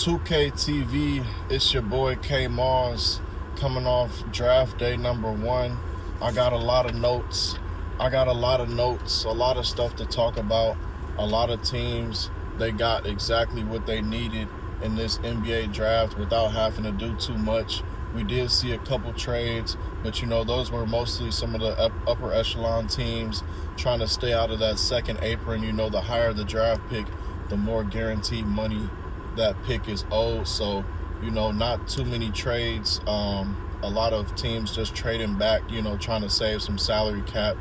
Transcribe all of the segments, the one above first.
2K TV, it's your boy K Mars coming off draft day number 1. I got a lot of notes. A lot of stuff to talk about. A lot of teams, they got exactly what they needed in this NBA draft without having to do too much. We did see a couple trades, but those were mostly some of the upper echelon teams trying to stay out of that second apron. The higher the draft pick, the more guaranteed money that pick is owed. So, not too many trades. A lot of teams just trading back, trying to save some salary cap.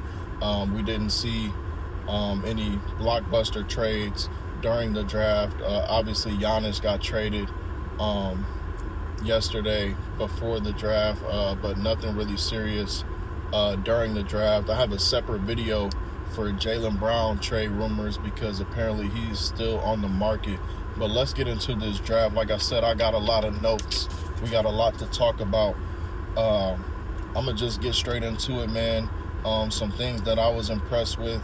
We didn't see any blockbuster trades during the draft. Obviously, Giannis got traded yesterday before the draft, but nothing really serious during the draft. I have a separate video for Jaylen Brown trade rumors because apparently he's still on the market. But let's get into this draft. Like I said, I got a lot of notes. We got a lot to talk about. I'm going to just get straight into it, man. Some things that I was impressed with.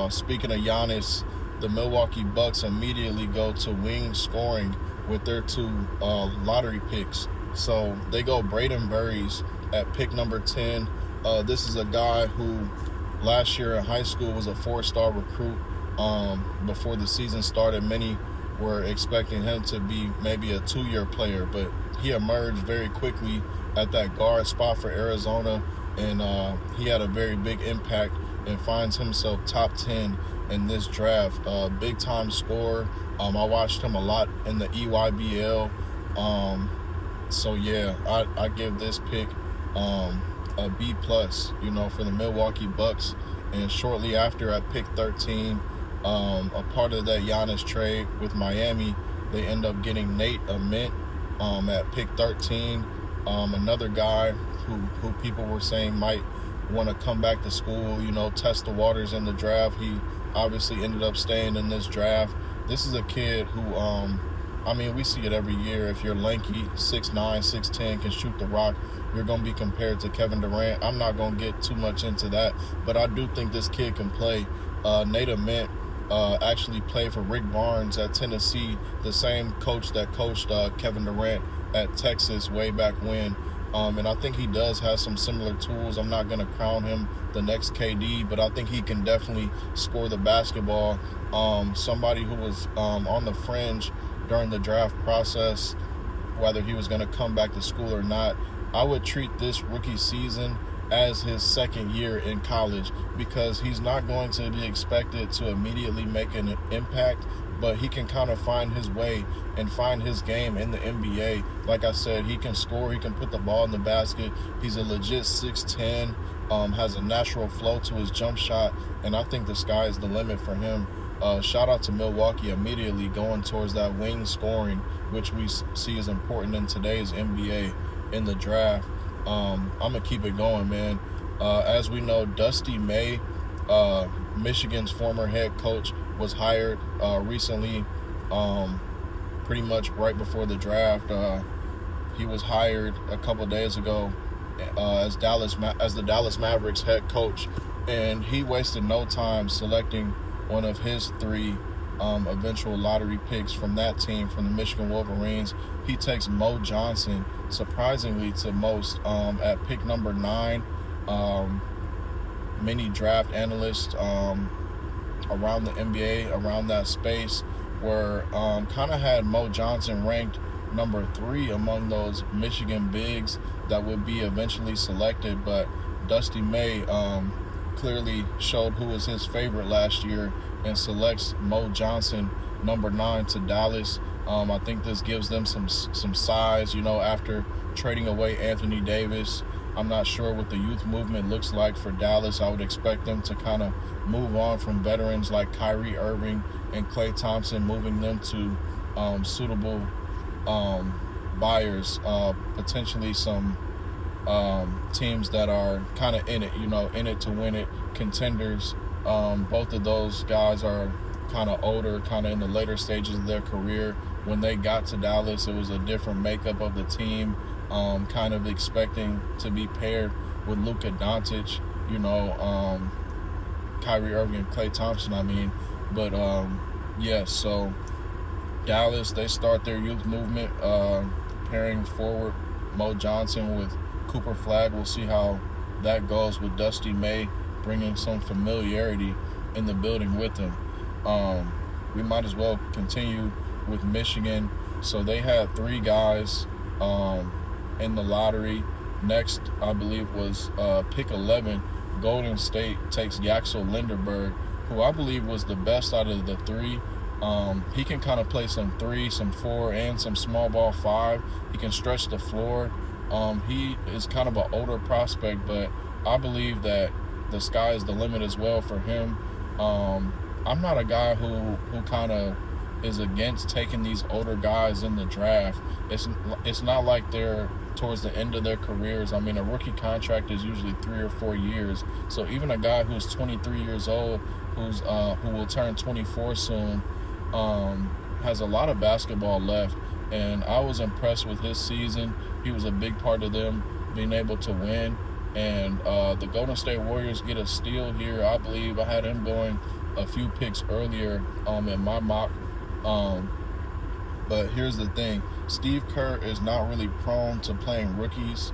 Speaking of Giannis, the Milwaukee Bucks immediately go to wing scoring with their 2 lottery picks. So they go Braden Burries at pick number 10. This is a guy who last year in high school was a 4-star recruit. Before the season started, many were expecting him to be maybe a 2-year player, but he emerged very quickly at that guard spot for Arizona, and he had a very big impact and finds himself top 10 in this draft. Big time scorer. I watched him a lot in the EYBL. So yeah, I give this pick a B+, for the Milwaukee Bucks. And shortly after at pick 13, a part of that Giannis trade with Miami, they end up getting Nate Ament at pick 13. Another guy who people were saying might want to come back to school, test the waters in the draft. He obviously ended up staying in this draft. This is a kid who, we see it every year. If you're lanky, 6'9", 6'10", can shoot the rock, you're going to be compared to Kevin Durant. I'm not going to get too much into that, but I do think this kid can play. Nate Ament actually played for Rick Barnes at Tennessee, the same coach that coached Kevin Durant at Texas way back when. And I think he does have some similar tools. I'm not going to crown him the next KD, but I think he can definitely score the basketball. Somebody who was on the fringe during the draft process, whether he was going to come back to school or not, I would treat this rookie season as his second year in college, because he's not going to be expected to immediately make an impact, but he can kind of find his way and find his game in the NBA. Like I said, he can score, he can put the ball in the basket. He's a legit 6'10", has a natural flow to his jump shot, and I think the sky is the limit for him. Shout out to Milwaukee immediately going towards that wing scoring, which we see is important in today's NBA in the draft. I'm going to keep it going, man. As we know, Dusty May, Michigan's former head coach, was hired recently, pretty much right before the draft. He was hired a couple days ago as the Dallas Mavericks head coach, and he wasted no time selecting one of his 3 eventual lottery picks from that team, from the Michigan Wolverines. He takes Mo Johnson, surprisingly to most, at pick number 9. Many draft analysts around the NBA, around that space, were kind of had Mo Johnson ranked number 3 among those Michigan bigs that would be eventually selected. But Dusty May clearly showed who was his favorite last year and selects Mo Johnson, number 9, to Dallas. I think this gives them some size, after trading away Anthony Davis. I'm not sure what the youth movement looks like for Dallas. I would expect them to kind of move on from veterans like Kyrie Irving and Klay Thompson, moving them to suitable buyers, potentially some teams that are kind of in it, in it to win it, contenders. Both of those guys are kind of older, kind of in the later stages of their career. When they got to Dallas, it was a different makeup of the team, kind of expecting to be paired with Luka Doncic, Kyrie Irving and Klay Thompson, But, yeah, so Dallas, they start their youth movement, pairing forward Mo Johnson with Cooper Flagg. We'll see how that goes with Dusty May bringing some familiarity in the building with him. We might as well continue with Michigan. So they had 3 guys in the lottery. Next, I believe, was pick 11. Golden State takes Yaxel Linderberg, who I believe was the best out of the 3. He can kind of play some 3, some 4, and some small ball 5. He can stretch the floor. He is kind of an older prospect, but I believe that the sky is the limit as well for him. I'm not a guy who kind of is against taking these older guys in the draft. It's not like they're towards the end of their careers. I mean, a rookie contract is usually 3 or 4 years. So even a guy who's 23 years old, who will turn 24 soon, has a lot of basketball left. And I was impressed with his season. He was a big part of them being able to win. And the Golden State Warriors get a steal here. I believe I had him going a few picks earlier in my mock. But here's the thing. Steve Kerr is not really prone to playing rookies.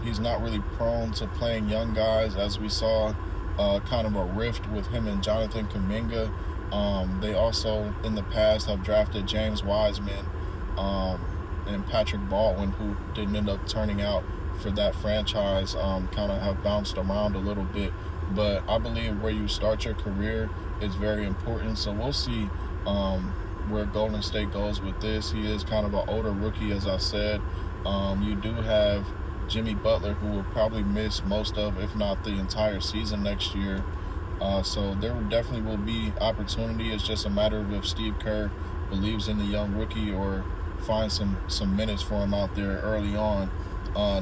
He's not really prone to playing young guys, as we saw kind of a rift with him and Jonathan Kuminga. They also, in the past, have drafted James Wiseman and Patrick Baldwin, who didn't end up turning out for that franchise, kind of have bounced around a little bit. But I believe where you start your career is very important. So we'll see where Golden State goes with this. He is kind of an older rookie, as I said. You do have Jimmy Butler, who will probably miss most of, if not the entire season next year. So there definitely will be opportunity. It's just a matter of if Steve Kerr believes in the young rookie or finds some minutes for him out there early on.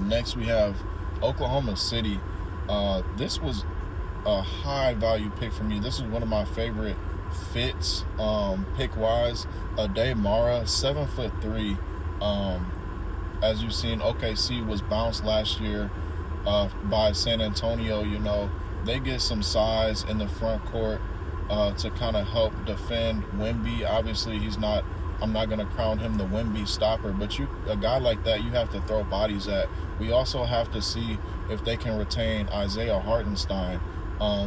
Next, we have Oklahoma City. This was a high value pick for me. This is one of my favorite fits pick wise. Ade Mara, 7'3". As you've seen, OKC was bounced last year by San Antonio. You know, they get some size in the front court to kind of help defend Wemby. Obviously, I'm not going to crown him the Wemby stopper, but a guy like that, you have to throw bodies at. We also have to see if they can retain Isaiah Hartenstein.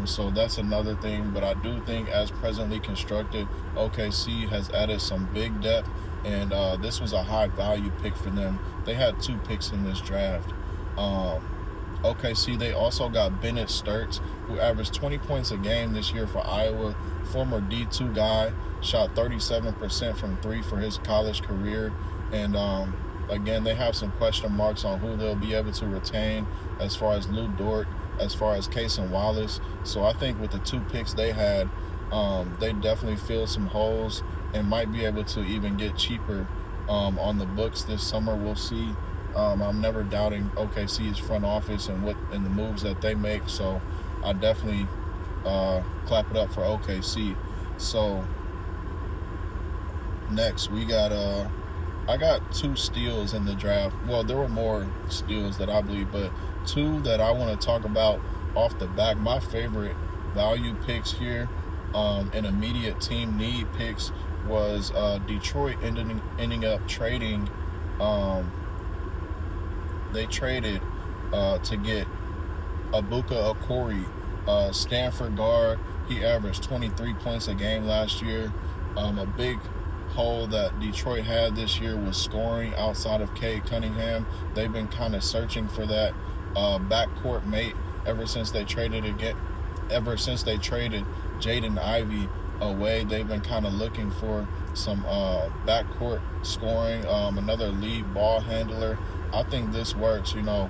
So that's another thing. But I do think, as presently constructed, OKC has added some big depth, and this was a high value pick for them. They had 2 picks in this draft. OKC, they also got Bennett Sturts, who averaged 20 points a game this year for Iowa. Former D2 guy, shot 37% from 3 for his college career. And again, they have some question marks on who they'll be able to retain, as far as Lou Dort, as far as Cason Wallace. So I think with the 2 picks they had, they definitely filled some holes and might be able to even get cheaper on the books this summer. We'll see. I'm never doubting OKC's front office and the moves that they make. So I definitely clap it up for OKC. So next we got I got 2 steals in the draft. Well, there were more steals that I believe, but 2 that I want to talk about off the back. My favorite value picks here, and immediate team need picks, was Detroit ending up trading. They traded to get Abuka Okori, Stanford guard. He averaged 23 points a game last year. A big hole that Detroit had this year was scoring outside of Cade Cunningham. They've been kind of searching for that backcourt mate ever since they traded Jaden Ivey away. They've been kind of looking for some backcourt scoring, another lead ball handler. I think this works. You know,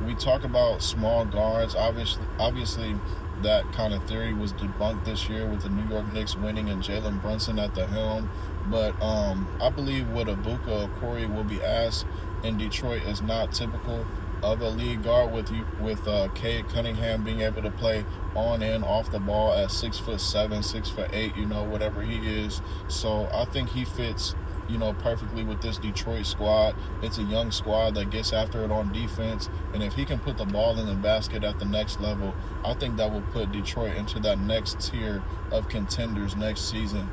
we talk about small guards. Obviously that kind of theory was debunked this year with the New York Knicks winning and Jalen Brunson at the helm. But I believe what Abuka Okori will be asked in Detroit is not typical of a lead guard, with Cade Cunningham being able to play on and off the ball at 6'7", 6'8", you know, whatever he is. So I think he fits, you know, perfectly with this Detroit squad. It's a young squad that gets after it on defense, and if he can put the ball in the basket at the next level, I think that will put Detroit into that next tier of contenders next season.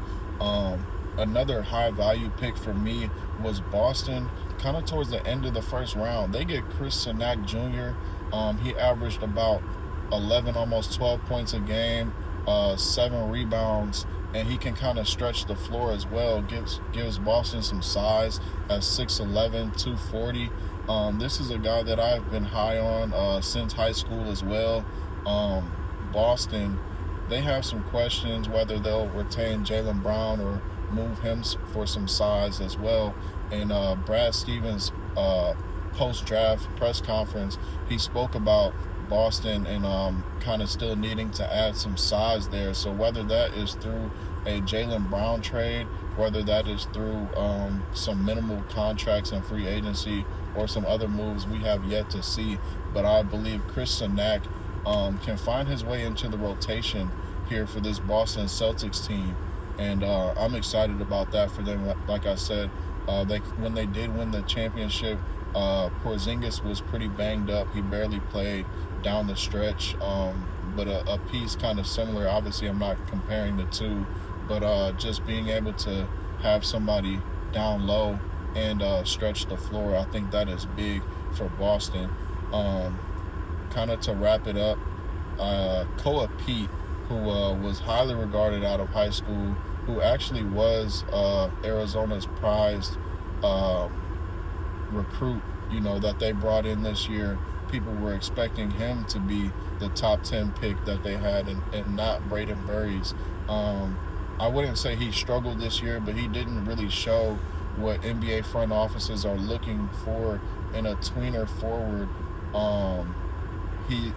another high value pick for me was Boston. Kind of towards the end of the first round, they get Chris Sanak Jr. He averaged about 11, almost 12 points a game, 7 rebounds, and he can kind of stretch the floor as well. Gives Boston some size at 6'11", 240. This is a guy that I've been high on since high school as well. Boston, they have some questions whether they'll retain Jaylen Brown or move him for some size as well. And Brad Stevens' post-draft press conference, he spoke about Boston and kind of still needing to add some size there. So whether that is through a Jaylen Brown trade, whether that is through some minimal contracts and free agency or some other moves, we have yet to see. But I believe Chris Sanak can find his way into the rotation here for this Boston Celtics team. And I'm excited about that for them. Like I said, when they did win the championship, Porzingis was pretty banged up. He barely played down the stretch. But a piece kind of similar. Obviously, I'm not comparing the two, but just being able to have somebody down low and stretch the floor, I think that is big for Boston. Kind of to wrap it up, Koa Pete, who was highly regarded out of high school, who actually was Arizona's prized recruit, that they brought in this year. People were expecting him to be the top 10 pick that they had and not Braden Burries. I wouldn't say he struggled this year, but he didn't really show what NBA front offices are looking for in a tweener forward.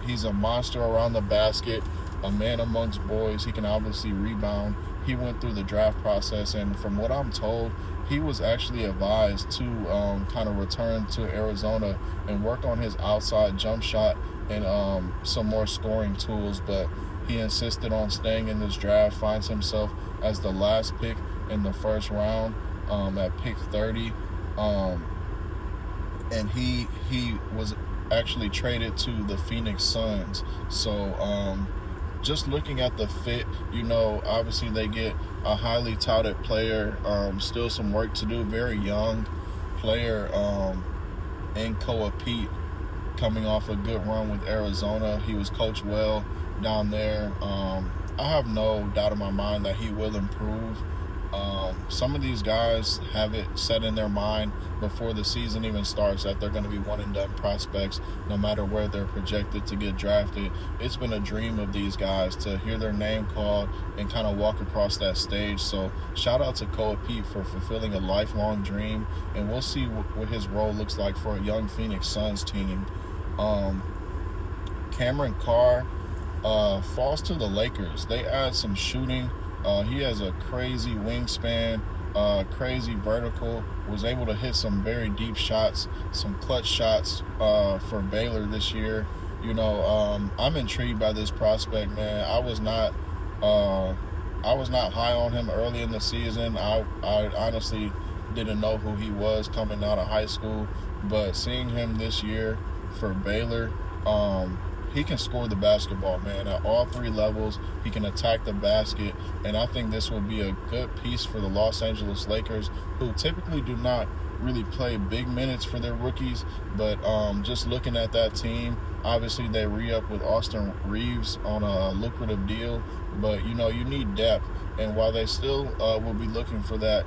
He's a monster around the basket, a man amongst boys. He can obviously rebound. He went through the draft process, and from what I'm told, he was actually advised to kind of return to Arizona and work on his outside jump shot and some more scoring tools. But he insisted on staying in this draft, finds himself as the last pick in the first round at pick 30. And he was actually traded to the Phoenix Suns. So just looking at the fit, obviously they get a highly touted player, still some work to do, very young player in Koa Pete, coming off a good run with Arizona. He was coached well down there. I have no doubt in my mind that he will improve. Some of these guys have it set in their mind before the season even starts that they're going to be one-and-done prospects no matter where they're projected to get drafted. It's been a dream of these guys to hear their name called and kind of walk across that stage. So shout out to Koa Pete for fulfilling a lifelong dream, and we'll see what his role looks like for a young Phoenix Suns team. Cameron Carr falls to the Lakers. They add some shooting. He has a crazy wingspan, crazy vertical, was able to hit some very deep shots, some clutch shots for Baylor this year. I'm intrigued by this prospect, man. I was not high on him early in the season. I honestly didn't know who he was coming out of high school, but seeing him this year for Baylor, he can score the basketball, man, at all 3 levels. He can attack the basket, and I think this will be a good piece for the Los Angeles Lakers, who typically do not really play big minutes for their rookies. But just looking at that team, obviously they re-up with Austin Reeves on a lucrative deal, but you need depth. And while they still will be looking for that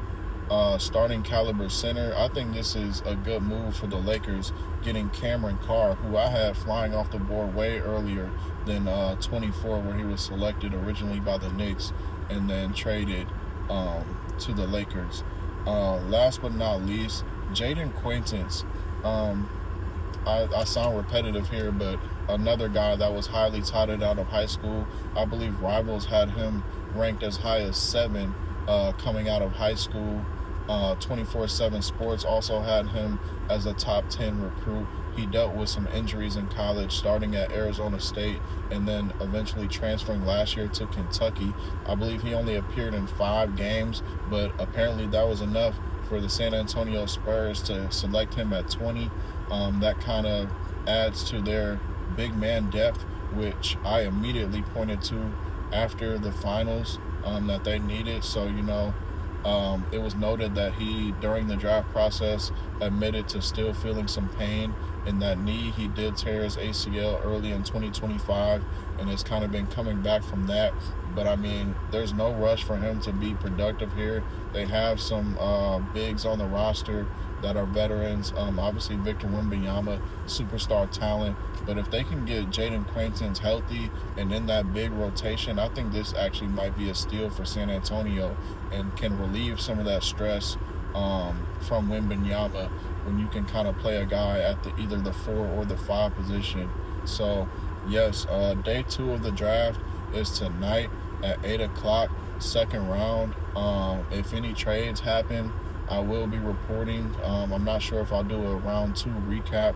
starting caliber center, I think this is a good move for the Lakers, getting Cameron Carr, who I had flying off the board way earlier than 24, where he was selected originally by the Knicks and then traded to the Lakers. Last but not least, Jaden Quaintance. I sound repetitive here, but another guy that was highly touted out of high school. I believe Rivals had him ranked as high as 7 coming out of high school. 24/7 Sports also had him as a top 10 recruit. He dealt with some injuries in college, starting at Arizona State and then eventually transferring last year to Kentucky. I believe he only appeared in 5 games, but apparently that was enough for the San Antonio Spurs to select him at 20. That kind of adds to their big man depth, which I immediately pointed to after the finals that they needed. So, It was noted that he, during the draft process, admitted to still feeling some pain in that knee. He did tear his ACL early in 2025 and has kind of been coming back from that. But I mean, there's no rush for him to be productive here. They have some bigs on the roster that are veterans. Obviously, Victor Wembanyama, superstar talent. But if they can get Jaden Creighton healthy and in that big rotation, I think this actually might be a steal for San Antonio and can relieve some of that stress from Wembanyama when you can kind of play a guy at either the 4 or the 5 position. So, yes, day 2 of the draft is tonight at 8 o'clock, second round. If any trades happen, I will be reporting. I'm not sure if I'll do a round 2 recap.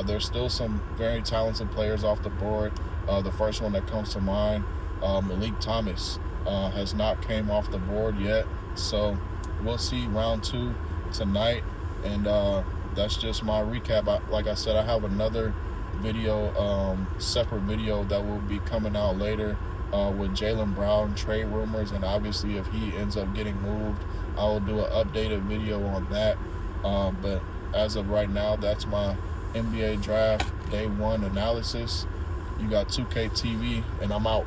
There's still some very talented players off the board. The first one that comes to mind, Malik Thomas, has not came off the board yet. So we'll see round 2 tonight. And that's just my recap. Like I said, I have another video, separate video that will be coming out later with Jaylen Brown trade rumors. And obviously, if he ends up getting moved, I will do an updated video on that. But as of right now, that's my NBA draft day 1 analysis. You got 2K TV, and I'm out.